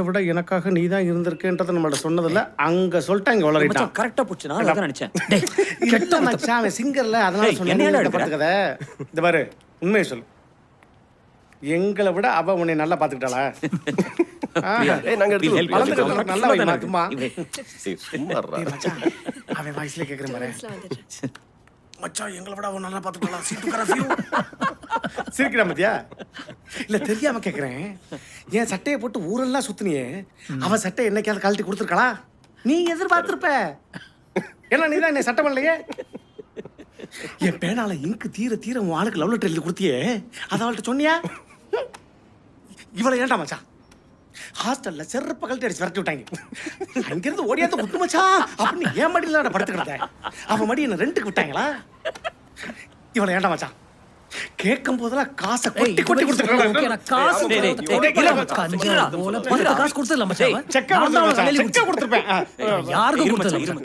விட எனக்காக நீ தான் இருந்திருக்கேன்றத நம்மள்ட்ட சொன்னதில்ல, அங்க சொல்லிட்டாங்க வளரிட்டான். மச்சான் கரெக்டா போச்சு நான் அதான் நினைச்சேன். கெட்ட மச்சான் அவன் சிங்கர்ல, அதனால டேய், சொன்னேன். என்னையாடா நீ எடுக்குற? பார்த்துக்கத. இந்த பாரு, உண்மையை சொல்லு. எங்களை விட அவ உன்னை நல்லா பாத்துக்கிட்டாளா? ஏய் நாங்க எடுத்து help வளர்ந்துட்டு பண்ணுங்க. இருக்கவனுக்கு நல்லா வைமா, சும்மா. ஏய், சும்மா இருடா. ஏய் மச்சான், அவன் வாய்ஸ்ல கேக்குறேன் பாரு. மச்சான் எங்களை விட அவன் நல்லா பாத்துக்கிட்டாளா? சீட்டுக்கார feel. சிரிக்கிறா மத்தியா? இல்ல தெரியாம கேக்குறேன். என் சட்டையை போட்டு ஊரெல்லாம் சுத்துனியே, அவன் சட்டை என்னைக்காவது கழட்டி கொடுத்துருக்காளா? நீ எதிர்பார்த்திருப்ப. ஏன்னா நீ தான் என்னை சட்டை பண்ணலையே. என் பேனால இங்கு தீர தீர உன் ஆளுக்கு லவ் லெட்டர் எழுதி கொடுத்தியே, அதை அவள்கிட்ட சொன்னியா? இவளை ஏன்டா மச்சான் ஹாஸ்டல்ல செருப்ப கழட்டி அடிச்சு விரட்டி விட்டாங்க. அங்கிருந்து ஓடியாந்து குத்து மச்சான் அப்படின்னு என் மடியில நான் படுத்துக்கிட்டேன். அவன் மடி என்ன ரெண்டுக்கு விட்டாங்களா? இவளை ஏன்டா மச்சான் கேட்கும் போதெல்லாம் காசை கொட்டி கொட்டி கொடுத்துருக்காங்க. காசு கொடுத்துடலாம் மச்சான். செக்கா கொடுத்துருப்பேன். யாருக்கும் கொடுத்துடலாம்.